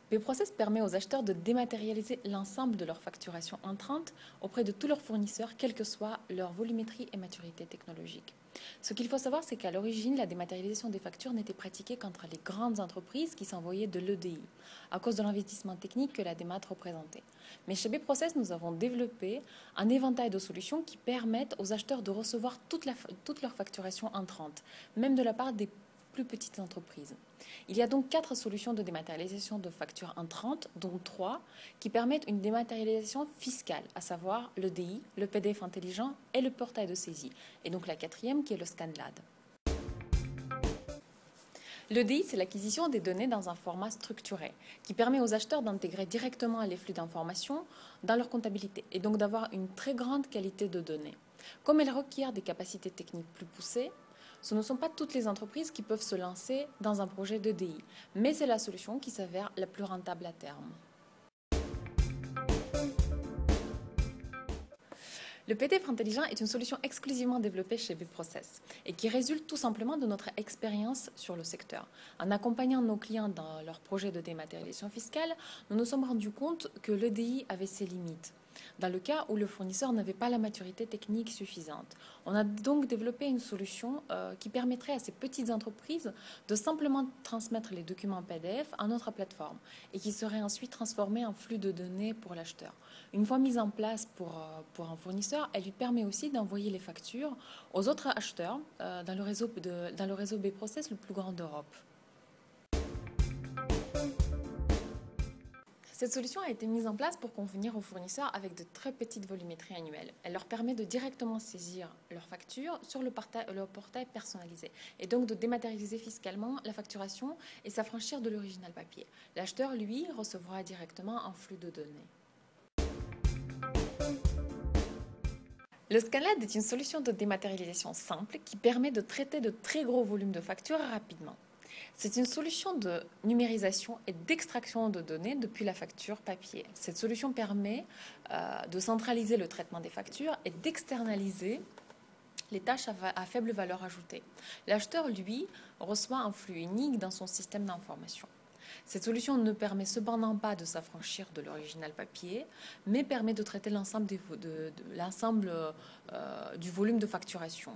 Bprocess permet aux acheteurs de dématérialiser l'ensemble de leur facturation entrante auprès de tous leurs fournisseurs, quelle que soit leur volumétrie et maturité technologique. Ce qu'il faut savoir, c'est qu'à l'origine, la dématérialisation des factures n'était pratiquée qu'entre les grandes entreprises qui s'envoyaient de l'EDI, à cause de l'investissement technique que la démat représentait. Mais chez Bprocess, nous avons développé un éventail de solutions qui permettent aux acheteurs de recevoir toute leur facturation entrante, même de la part des plus petites entreprises. Il y a donc 4 solutions de dématérialisation de factures entrantes, dont 3 qui permettent une dématérialisation fiscale, à savoir le DI, le PDF intelligent et le portail de saisie. Et donc la quatrième qui est le ScanLAD. Le DI, c'est l'acquisition des données dans un format structuré, qui permet aux acheteurs d'intégrer directement les flux d'informations dans leur comptabilité et donc d'avoir une très grande qualité de données. Comme elle requiert des capacités techniques plus poussées, ce ne sont pas toutes les entreprises qui peuvent se lancer dans un projet de DI, mais c'est la solution qui s'avère la plus rentable à terme. Le PDF intelligent est une solution exclusivement développée chez Bprocess et qui résulte tout simplement de notre expérience sur le secteur. En accompagnant nos clients dans leur projet de dématérialisation fiscale, nous nous sommes rendus compte que l'EDI avait ses limites, dans le cas où le fournisseur n'avait pas la maturité technique suffisante. On a donc développé une solution qui permettrait à ces petites entreprises de simplement transmettre les documents PDF à notre plateforme et qui serait ensuite transformé en flux de données pour l'acheteur. Une fois mise en place pour un fournisseur, elle lui permet aussi d'envoyer les factures aux autres acheteurs dans le réseau Bprocess le plus grand d'Europe. Cette solution a été mise en place pour convenir aux fournisseurs avec de très petites volumétries annuelles. Elle leur permet de directement saisir leurs factures sur le portail personnalisé et donc de dématérialiser fiscalement la facturation et s'affranchir de l'original papier. L'acheteur, lui, recevra directement un flux de données. Le ScanLAD est une solution de dématérialisation simple qui permet de traiter de très gros volumes de factures rapidement. C'est une solution de numérisation et d'extraction de données depuis la facture papier. Cette solution permet de centraliser le traitement des factures et d'externaliser les tâches à faible valeur ajoutée. L'acheteur, lui, reçoit un flux unique dans son système d'information. Cette solution ne permet cependant pas de s'affranchir de l'original papier, mais permet de traiter l'ensemble du volume de facturation.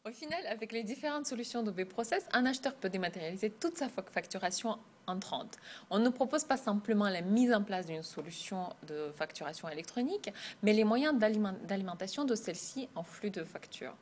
Au final, avec les différentes solutions de Bprocess, un acheteur peut dématérialiser toute sa facturation entrante. On ne propose pas simplement la mise en place d'une solution de facturation électronique, mais les moyens d'alimentation de celle-ci en flux de factures.